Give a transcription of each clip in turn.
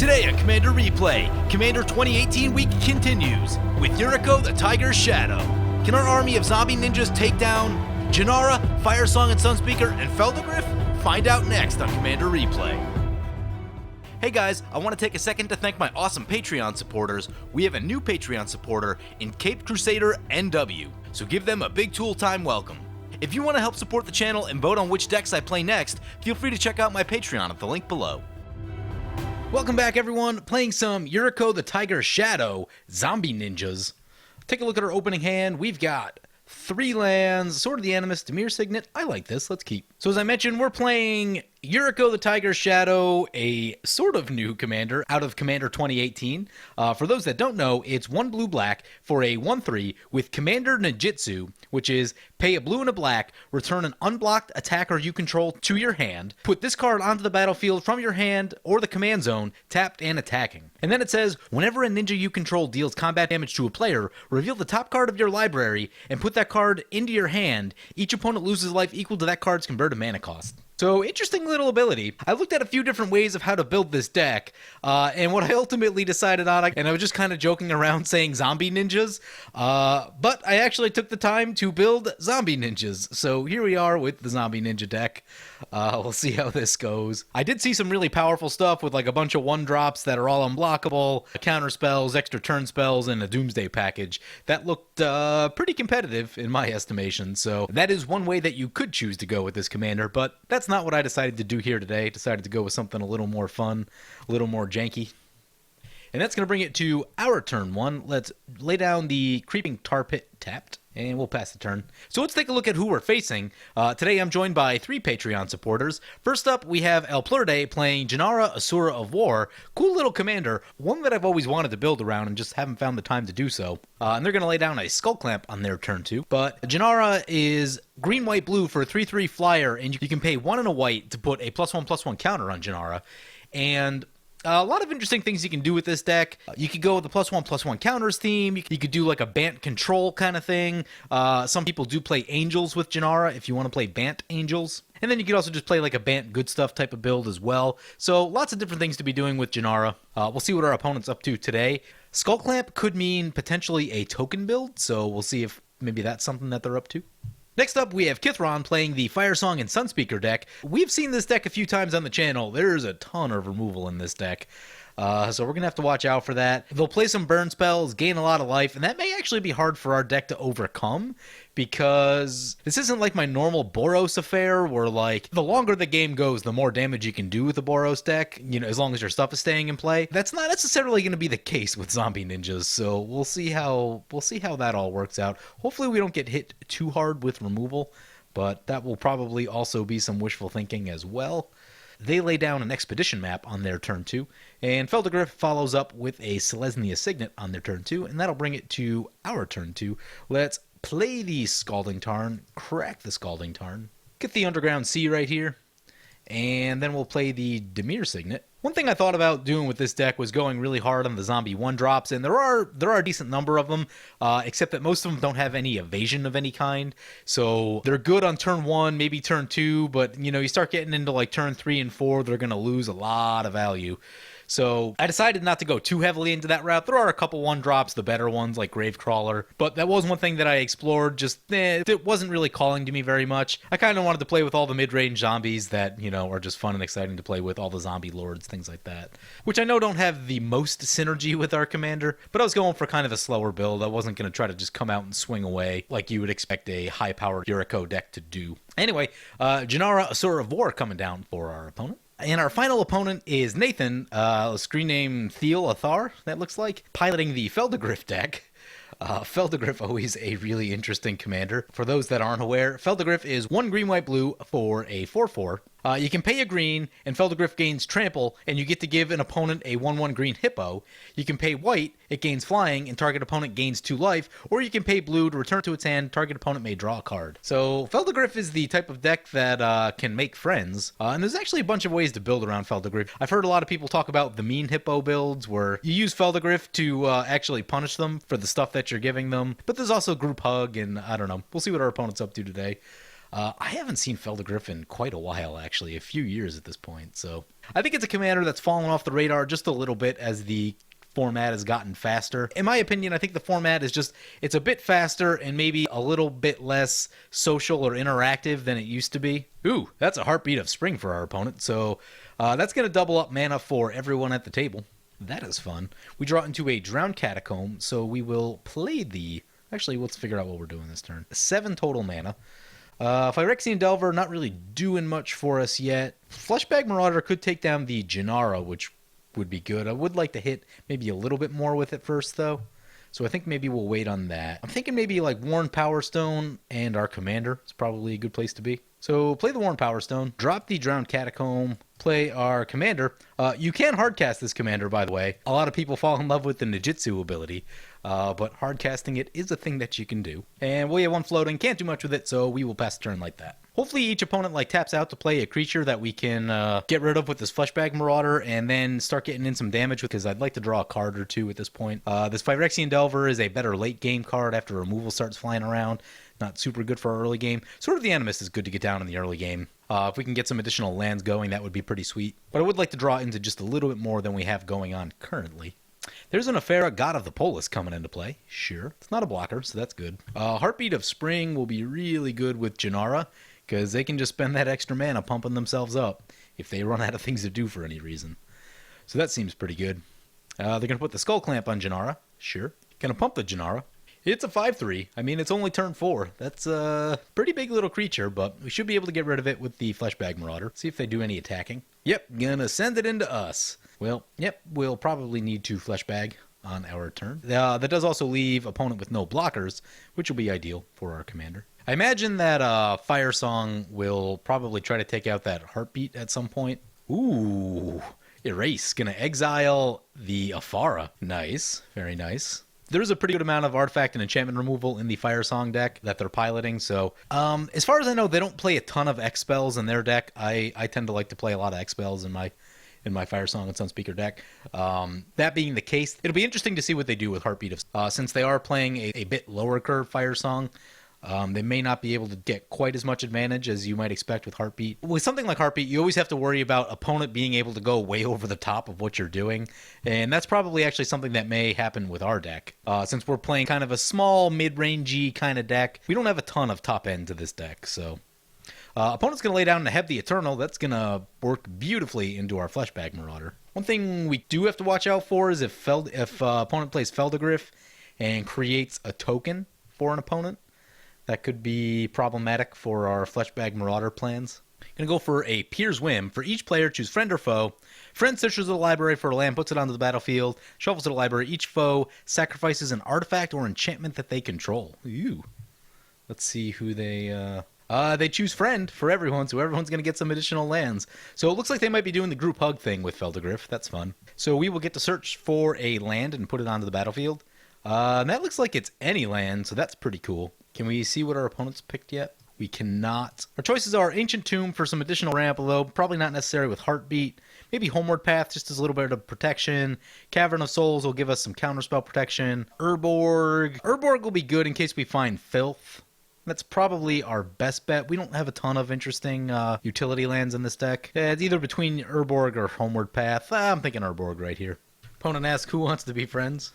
Today on Commander Replay, Commander 2018 week continues with Yuriko the Tiger's Shadow. Can our army of zombie ninjas take down Jenara, Firesong and Sunspeaker, and Pheldagriff? Find out next on Commander Replay. Hey guys, I want to take a second to thank my awesome Patreon supporters. We have a new Patreon supporter in Cape Crusader NW, so give them a big tool time welcome. If you want to help support the channel and vote on which decks I play next, feel free to check out my Patreon at the link below. Welcome back everyone, playing some Yuriko the Tiger's Shadow, Zombie Ninjas. Take a look at our opening hand. We've got 3 lands, Sword of the Animus, Dimir Signet. I like this, let's keep. So as I mentioned, we're playing Yuriko the Tiger's Shadow, a sort of new commander out of Commander 2018. For those that don't know, it's 1 blue-black for a 1/3 with Commander Ninjutsu, which is pay a blue and a black, return an unblocked attacker you control to your hand, put this card onto the battlefield from your hand or the command zone, tapped and attacking. And then it says, whenever a ninja you control deals combat damage to a player, reveal the top card of your library and put that card into your hand. Each opponent loses life equal to that card's converted mana cost. So, interesting little ability. I looked at a few different ways of how to build this deck, and what I ultimately decided on, and I was just kind of joking around saying zombie ninjas, but I actually took the time to build zombie ninjas. So here we are with the zombie ninja deck. We'll see how this goes. I did see some really powerful stuff with like a bunch of 1-drops that are all unblockable, counter spells, extra turn spells, and a doomsday package. That looked pretty competitive in my estimation, so that is one way that you could choose to go with this commander, but that's not what I decided to do here today. I decided to go with something a little more fun, a little more janky. And that's going to bring it to our turn 1. Let's lay down the Creeping Tar Pit tapped, and we'll pass the turn. So let's take a look at who we're facing. Today I'm joined by 3 Patreon supporters. First up, we have El Plurde playing Jenara, Asura of War. Cool little commander, one that I've always wanted to build around and just haven't found the time to do so. And they're going to lay down a Skull Clamp on their turn 2. But Jenara is green, white, blue for a 3/3 flyer, and you can pay 1 and a white to put a +1/+1 counter on Jenara. And a lot of interesting things you can do with this deck. You could go with the +1/+1 counters theme. You could do like a Bant control kind of thing. Some people do play Angels with Jenara if you want to play Bant Angels. And then you could also just play like a Bant good stuff type of build as well. So lots of different things to be doing with Jenara. We'll see what our opponent's up to today. Skull Clamp could mean potentially a token build, so we'll see if maybe that's something that they're up to. Next up, we have Kithron playing the Firesong and Sunspeaker deck. We've seen this deck a few times on the channel. There's a ton of removal in this deck, so we're going to have to watch out for that. They'll play some burn spells, gain a lot of life, and that may actually be hard for our deck to overcome, because this isn't like my normal Boros affair, where like the longer the game goes, the more damage you can do with the Boros deck, you know, as long as your stuff is staying in play. That's not necessarily going to be the case with zombie ninjas, so we'll see how that all works out. Hopefully we don't get hit too hard with removal, but that will probably also be some wishful thinking as well. They lay down an Expedition map on their turn 2, and Pheldagriff follows up with a Selesnya Signet on their turn 2, and that'll bring it to our turn 2. Let's play the Scalding Tarn, crack the Scalding Tarn, get the Underground Sea right here, and then we'll play the Dimir Signet. One thing I thought about doing with this deck was going really hard on the zombie 1-drops, and there are a decent number of them, except that most of them don't have any evasion of any kind. So they're good on turn 1, maybe turn 2, but you know, you start getting into like turn 3 and 4, they're going to lose a lot of value. So I decided not to go too heavily into that route. There are a couple 1-drops, the better ones like Gravecrawler, but that was one thing that I explored. Just it wasn't really calling to me very much. I kind of wanted to play with all the mid-range zombies that, you know, are just fun and exciting to play with, all the zombie lords, things like that, which I know don't have the most synergy with our commander, but I was going for kind of a slower build. I wasn't going to try to just come out and swing away like you would expect a high-powered Yuriko deck to do. Anyway, Jenara, Asura of War coming down for our opponent. And our final opponent is Nathan, screen name Thiel Athar, that looks like, piloting the Pheldagriff deck. Pheldagriff, always a really interesting commander. For those that aren't aware, Pheldagriff is 1 green, white, blue for a 4/4. You can pay a green, and Pheldagriff gains trample, and you get to give an opponent a 1/1 green hippo. You can pay white, it gains flying, and target opponent gains 2 life, or you can pay blue to return to its hand, target opponent may draw a card. So Pheldagriff is the type of deck that can make friends, and there's actually a bunch of ways to build around Pheldagriff. I've heard a lot of people talk about the mean hippo builds, where you use Pheldagriff to actually punish them for the stuff that you're giving them, but there's also group hug, and I don't know. We'll see what our opponent's up to today. I haven't seen Pheldagriff in quite a while, actually, a few years at this point. So I think it's a commander that's fallen off the radar just a little bit as the format has gotten faster. In my opinion, I think the format is just, it's a bit faster and maybe a little bit less social or interactive than it used to be. Ooh, that's a Heartbeat of Spring for our opponent. So that's going to double up mana for everyone at the table. That is fun. We draw into a Drowned Catacomb, so we will play the... Actually, let's figure out what we're doing this turn. 7 total mana. Phyrexian Delver, not really doing much for us yet. Fleshbag Marauder could take down the Jenara, which would be good. I would like to hit maybe a little bit more with it first, though. So I think maybe we'll wait on that. I'm thinking maybe like Worn Power Stone and our Commander is probably a good place to be. So play the Worn Power Stone, drop the Drowned Catacomb, play our Commander. You can hardcast this Commander, by the way. A lot of people fall in love with the Nijitsu ability, but hardcasting it is a thing that you can do. And we have 1 floating, can't do much with it, so we will pass the turn like that. Hopefully each opponent taps out to play a creature that we can get rid of with this Fleshbag Marauder and then start getting in some damage with, because I'd like to draw a card or two at this point. This Phyrexian Delver is a better late game card after removal starts flying around. Not super good for our early game. Sword of the Animist is good to get down in the early game. If we can get some additional lands going, that would be pretty sweet. But I would like to draw into just a little bit more than we have going on currently. There's an Aphera, God of the Polis, coming into play. Sure. It's not a blocker, so that's good. Heartbeat of Spring will be really good with Jenara, because they can just spend that extra mana pumping themselves up if they run out of things to do for any reason. So that seems pretty good. They're going to put the Skull Clamp on Jenara. Sure. Going to pump the Jenara. It's a 5/3. I mean, it's only turn 4. That's a pretty big little creature, but we should be able to get rid of it with the Fleshbag Marauder. See if they do any attacking. Yep, gonna send it into us. Well, yep, we'll probably need to Fleshbag on our turn. That does also leave opponent with no blockers, which will be ideal for our commander. I imagine that Firesong will probably try to take out that Heartbeat at some point. Ooh, Erase. Gonna exile the Aphara. Nice, very nice. There's a pretty good amount of artifact and enchantment removal in the Firesong deck that they're piloting, so as far as I know, they don't play a ton of X spells in their deck. I tend to like to play a lot of X spells in my Firesong and Sunspeaker deck. That being the case, it'll be interesting to see what they do with Heartbeat of since they are playing a bit lower curve Firesong. They may not be able to get quite as much advantage as you might expect with Heartbeat. With something like Heartbeat, you always have to worry about opponent being able to go way over the top of what you're doing, and that's probably actually something that may happen with our deck. Since we're playing kind of a small, mid-rangey kind of deck, we don't have a ton of top end to this deck, so... opponent's going to lay down the Heb the Eternal. That's going to work beautifully into our Fleshbag Marauder. One thing we do have to watch out for is if opponent plays Pheldagriff and creates a token for an opponent. That could be problematic for our Fleshbag Marauder plans. Gonna go for a Peer's Whim. For each player, choose friend or foe. Friend searches the library for a land, puts it onto the battlefield, shuffles to the library. Each foe sacrifices an artifact or enchantment that they control. Ooh. Let's see who they choose friend for everyone, so everyone's going to get some additional lands. So it looks like they might be doing the group hug thing with Pheldagriff. That's fun. So we will get to search for a land and put it onto the battlefield. And that looks like it's any land, so that's pretty cool. Can we see what our opponents picked yet? We cannot. Our choices are Ancient Tomb for some additional ramp, although probably not necessary with Heartbeat. Maybe Homeward Path, just as a little bit of protection. Cavern of Souls will give us some counterspell protection. Urborg. Urborg will be good in case we find Filth. That's probably our best bet. We don't have a ton of interesting utility lands in this deck. It's either between Urborg or Homeward Path. I'm thinking Urborg right here. Opponent asks who wants to be friends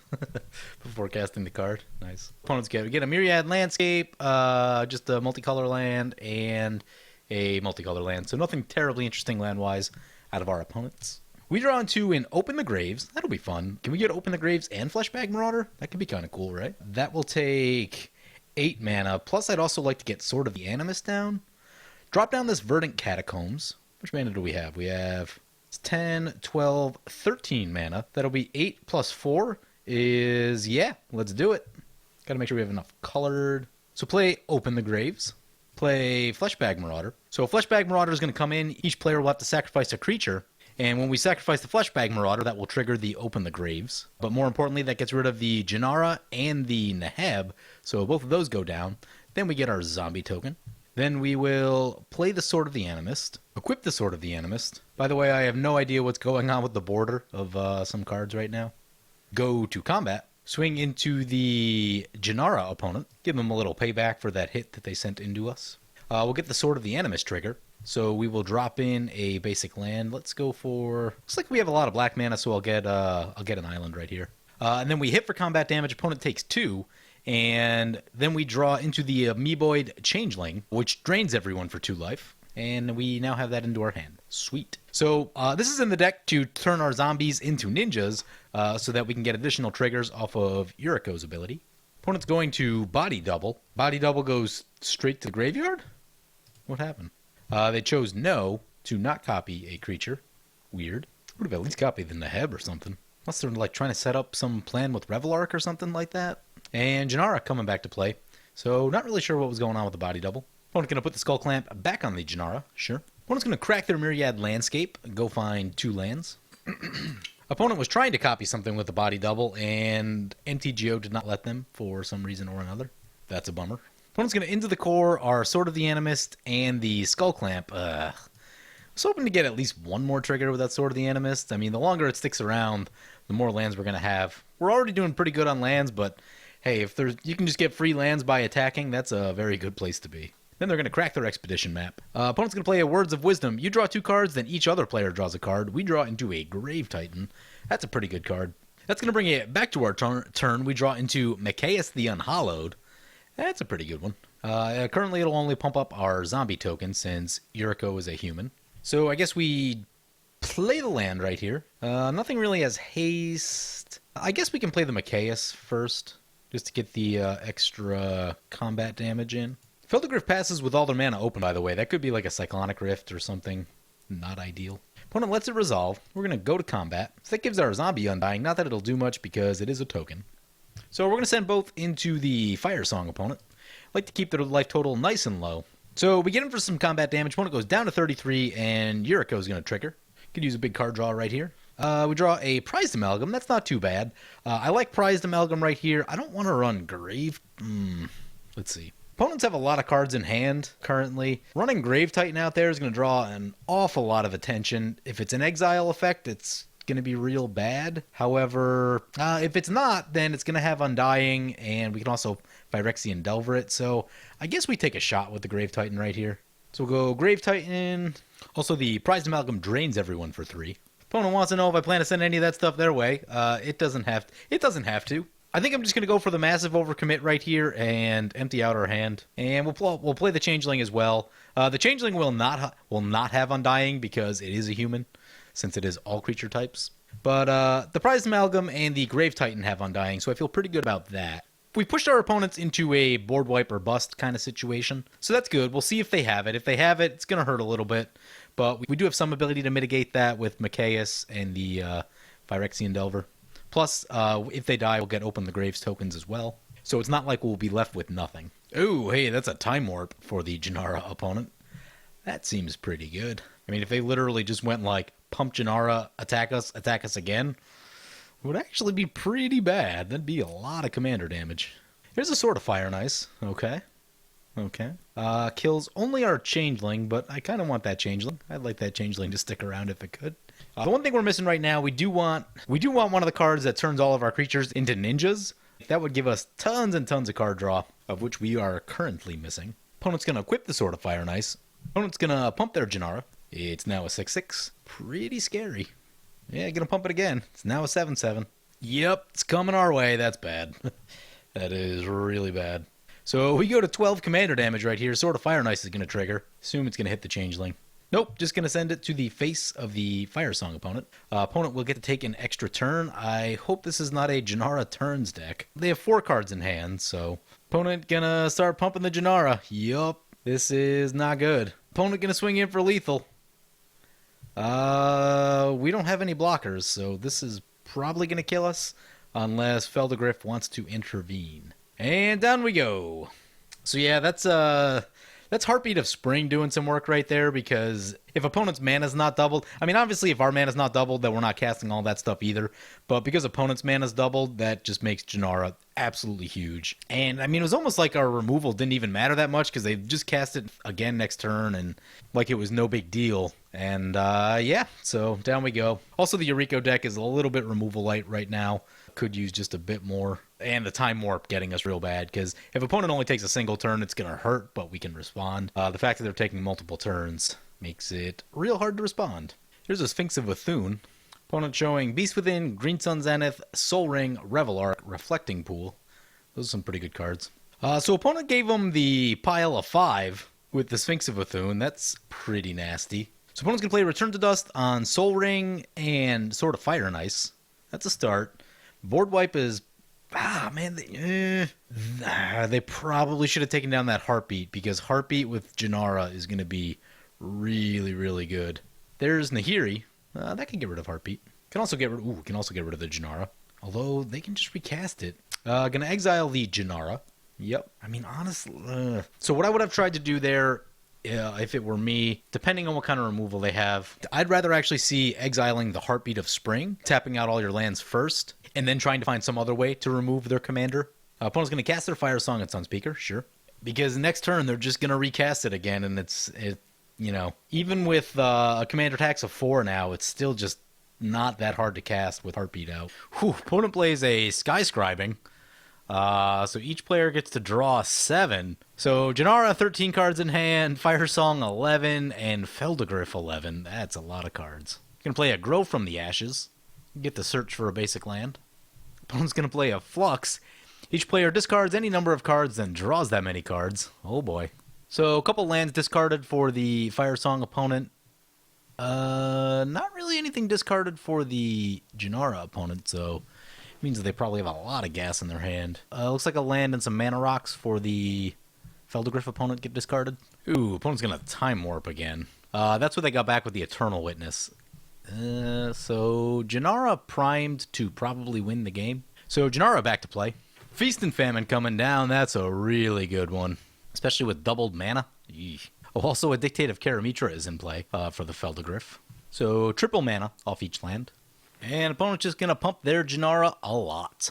before casting the card. Nice. Opponents get a Myriad Landscape, just a multicolor land, and a multicolor land. So nothing terribly interesting land-wise out of our opponents. We draw into an Open the Graves. That'll be fun. Can we get Open the Graves and Fleshbag Marauder? That could be kind of cool, right? That will take 8 mana. Plus, I'd also like to get Sword of the Animist down. Drop down this Verdant Catacombs. Which mana do we have? We have 10, 12, 13 mana. That'll be 8 plus 4 is, yeah, let's do it. Gotta make sure we have enough colored. So play Open the Graves. Play Fleshbag Marauder. So Fleshbag Marauder is going to come in. Each player will have to sacrifice a creature. And when we sacrifice the Fleshbag Marauder, that will trigger the Open the Graves. But more importantly, that gets rid of the Jenara and the Neheb. So both of those go down. Then we get our zombie token. Then we will play the Sword of the Animist. Equip the Sword of the Animist. By the way, I have no idea what's going on with the border of some cards right now. Go to combat. Swing into the Jenara opponent. Give them a little payback for that hit that they sent into us. We'll get the Sword of the Animus trigger. So we will drop in a basic land. Let's go for... Looks like we have a lot of black mana, so I'll get an island right here. And then we hit for combat damage. Opponent takes 2. And then we draw into the Amoeboid Changeling, which drains everyone for 2 life. And we now have that into our hand. Sweet. So this is in the deck to turn our zombies into ninjas so that we can get additional triggers off of Yuriko's ability. Opponent's going to body double. Body double goes straight to the graveyard? What happened? They chose no to not copy a creature. Weird. Would have at least copied the Neheb or something. Unless they're like trying to set up some plan with Revelark or something like that. And Jenara coming back to play. So not really sure what was going on with the body double. Opponent's going to put the Skull Clamp back on the Jenara. Sure. Opponent's going to crack their Myriad Landscape and go find 2 lands. Opponent was trying to copy something with the body double, and MTGO did not let them for some reason or another. That's a bummer. Opponent's going to into the core our Sword of the Animist and the Skull Clamp. I was hoping to get at least one more trigger with that Sword of the Animist. I mean, the longer it sticks around, the more lands we're going to have. We're already doing pretty good on lands, but hey, if you can just get free lands by attacking, that's a very good place to be. Then they're going to crack their Expedition map. Opponent's going to play a Words of Wisdom. You draw 2 cards, then each other player draws a card. We draw into a Grave Titan. That's a pretty good card. That's going to bring it back to our turn. We draw into Mikaeus the Unhallowed. That's a pretty good one. Currently, it'll only pump up our zombie token since Yuriko is a human. So I guess we play the land right here. Nothing really has haste. I guess we can play the Mikaeus first, just to get the extra combat damage in. Pheldagriff passes with all their mana open, by the way. That could be like a Cyclonic Rift or something. Not ideal. Opponent lets it resolve. We're going to go to combat. So that gives our zombie Undying. Not that it'll do much because it is a token. So we're going to send both into the Firesong opponent. Like to keep their life total nice and low. So we get in for some combat damage. Opponent goes down to 33, and Yuriko is going to trigger. Could use a big card draw right here. We draw a Prized Amalgam. That's not too bad. I like Prized Amalgam right here. I don't want to run Grave. Let's see. Opponents have a lot of cards in hand currently. Running Grave Titan out there is going to draw an awful lot of attention. If it's an exile effect, it's going to be real bad. However, if it's not, then it's going to have Undying, and we can also Phyrexian Delver it. So I guess we take a shot with the Grave Titan right here. So we'll go Grave Titan. Also, the Prized Amalgam drains everyone for 3. Opponent wants to know if I plan to send any of that stuff their way. It doesn't have to. I think I'm just going to go for the massive overcommit right here and empty out our hand. And we'll play the Changeling as well. The Changeling will not have Undying because it is a human, since it is all creature types. But the Prized Amalgam and the Grave Titan have Undying, so I feel pretty good about that. We pushed our opponents into a board wipe or bust kind of situation, so that's good. We'll see if they have it. If they have it, it's going to hurt a little bit. But we do have some ability to mitigate that with Mikaeus and the Phyrexian Delver. Plus, if they die, we'll get Open the Graves tokens as well. So it's not like we'll be left with nothing. Ooh, hey, that's a Time Warp for the Jenara opponent. That seems pretty good. I mean, if they literally just went like, pump Jenara, attack us again, it would actually be pretty bad. That'd be a lot of commander damage. Here's a Sword of Fire and Ice. Okay. Kills only our Changeling, but I kind of want that Changeling. I'd like that Changeling to stick around if it could. The one thing we're missing right now, we do want one of the cards that turns all of our creatures into ninjas. That would give us tons and tons of card draw, of which we are currently missing. Opponent's going to equip the Sword of Fire and Ice. Opponent's going to pump their Jenara. It's now a 6/6. Pretty scary. Yeah, going to pump it again. It's now a 7/7. Yep, it's coming our way. That's bad. That is really bad. So we go to 12 commander damage right here. Sword of Fire and Ice is going to trigger. Assume it's going to hit the Changeling. Nope, just going to send it to the face of the Firesong opponent. Opponent will get to take an extra turn. I hope this is not a Jenara turns deck. They have 4 cards in hand, so... Opponent going to start pumping the Jenara. Yup, this is not good. Opponent going to swing in for lethal. We don't have any blockers, so this is probably going to kill us unless Pheldagriff wants to intervene. And down we go. So yeah, that's Heartbeat of Spring doing some work right there, because if opponent's mana's not doubled, I mean, obviously, if our mana's not doubled, then we're not casting all that stuff either. But because opponent's mana's doubled, that just makes Jenara absolutely huge. And, I mean, it was almost like our removal didn't even matter that much because they just cast it again next turn and like it was no big deal. And, yeah, so down we go. Also, the Yuriko deck is a little bit removal light right now. Could use just a bit more. And the time warp getting us real bad because if opponent only takes a single turn, it's going to hurt, but we can respond. The fact that they're taking multiple turns makes it real hard to respond. Here's a Sphinx of Bethune. Opponent showing Beast Within, Green Sun Zenith, Soul Ring, Revelar, Reflecting Pool. Those are some pretty good cards. So opponent gave him the pile of 5 with the Sphinx of Bethune. That's pretty nasty. So opponent's going to play Return to Dust on Soul Ring and Sword of Fire and Ice. That's a start. Board wipe is... they probably should have taken down that Heartbeat because Heartbeat with Jenara is going to be really, really good. There's Nahiri. That can get rid of Heartbeat. Can also get rid of the Jenara. Although they can just recast it. Gonna exile the Jenara. Yep. I mean, honestly. So what I would have tried to do there, if it were me, depending on what kind of removal they have, I'd rather actually see exiling the Heartbeat of Spring, tapping out all your lands first, and then trying to find some other way to remove their commander. Opponent's going to cast their Firesong at Sunspeaker, sure. Because next turn, they're just going to recast it again, and even with a commander tax of 4 now, it's still just not that hard to cast with Heartbeat out. Opponent plays a Skyscribing. So each player gets to draw 7. So Jenara, 13 cards in hand, Firesong, 11, and Pheldagriff, 11. That's a lot of cards. Going to play a Grow from the Ashes. Get to search for a basic land. Opponent's going to play a Flux. Each player discards any number of cards, then draws that many cards. Oh boy. So a couple lands discarded for the Firesong opponent. Not really anything discarded for the Jenara opponent, so it means that they probably have a lot of gas in their hand. Looks like a land and some mana rocks for the Pheldagriff opponent get discarded. Ooh, opponent's going to Time Warp again. That's what they got back with the Eternal Witness. So Jenara primed to probably win the game. So Jenara back to play. Feast and Famine coming down. That's a really good one. Especially with doubled mana. Eesh. Oh, also a Dictate of Karamitra is in play for the Pheldagriff. So triple mana off each land. And opponent's just going to pump their Jenara a lot.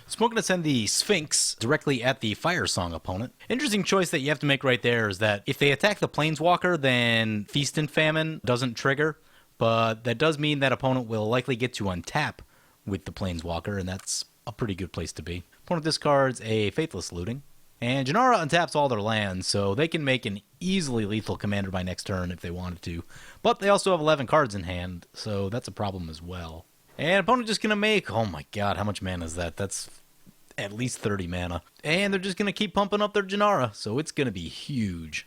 So I'm going to send the Sphinx directly at the Firesong opponent. Interesting choice that you have to make right there is that if they attack the Planeswalker, then Feast and Famine doesn't trigger. But that does mean that opponent will likely get to untap with the Planeswalker, and that's a pretty good place to be. Opponent discards a Faithless Looting. And Jenara untaps all their lands, so they can make an easily lethal commander by next turn if they wanted to. But they also have 11 cards in hand, so that's a problem as well. And opponent just going to make... Oh my god, how much mana is that? That's at least 30 mana. And they're just going to keep pumping up their Jenara, so it's going to be huge.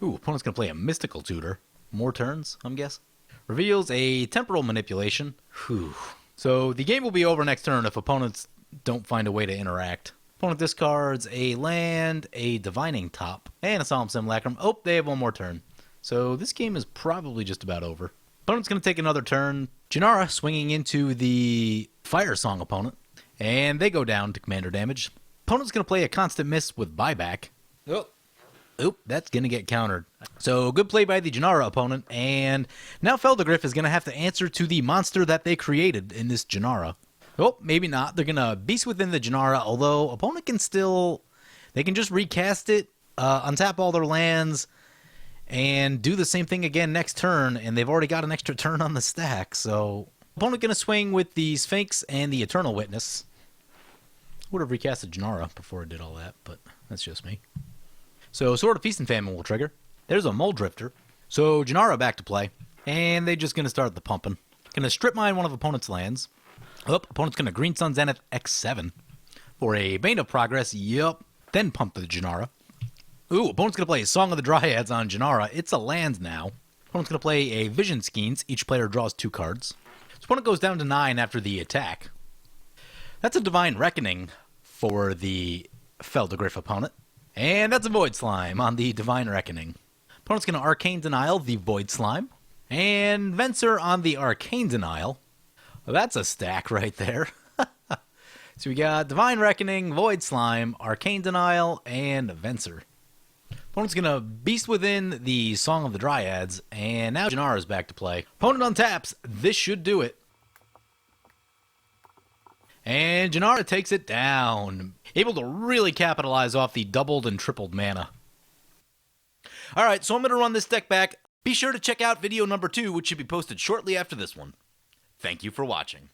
Ooh, opponent's going to play a Mystical Tutor. More turns, I'm guessing. Reveals a Temporal Manipulation. Whew. So the game will be over next turn if opponents don't find a way to interact. Opponent discards a land, a Divining Top, and a Solemn Simulacrum. Oh, they have one more turn. So this game is probably just about over. Opponent's going to take another turn. Jenara swinging into the Firesong opponent. And they go down to commander damage. Opponent's going to play a Constant Miss with Buyback. Oop, that's going to get countered. So good play by the Jenara opponent. And now Pheldagriff is going to have to answer to the monster that they created in this Jenara. Oh, maybe not. They're going to Beast Within the Jenara, although opponent can still... They can just recast it, untap all their lands, and do the same thing again next turn, and they've already got an extra turn on the stack. So opponent going to swing with the Sphinx and the Eternal Witness. Would have recasted Jenara before it did all that, but that's just me. So Sword of Feast and Famine will trigger. There's a Mole Drifter. So Jenara back to play. And they're just going to start the pumping. Going to strip mine one of opponent's lands. Oh, opponent's going to Green Sun Zenith X7 for a Bane of Progress. Yup. Then pump the Jenara. Ooh, opponent's going to play a Song of the Dryads on Jenara. It's a land now. Opponent's going to play a Vision Skeins. Each player draws 2 cards. So opponent goes down to 9 after the attack. That's a Divine Reckoning for the Pheldagriff opponent. And that's a Void Slime on the Divine Reckoning. Opponent's going to Arcane Denial the Void Slime. And Venser on the Arcane Denial. Well, that's a stack right there. So we got Divine Reckoning, Void Slime, Arcane Denial, and Venser. Opponent's Opponent's gonna Beast Within the Song of the Dryads, and now Jenara's back to play. Opponent untaps. This should do it. And Jenara takes it down. Able to really capitalize off the doubled and tripled mana. Alright, so I'm going to run this deck back. Be sure to check out video number 2, which should be posted shortly after this one. Thank you for watching.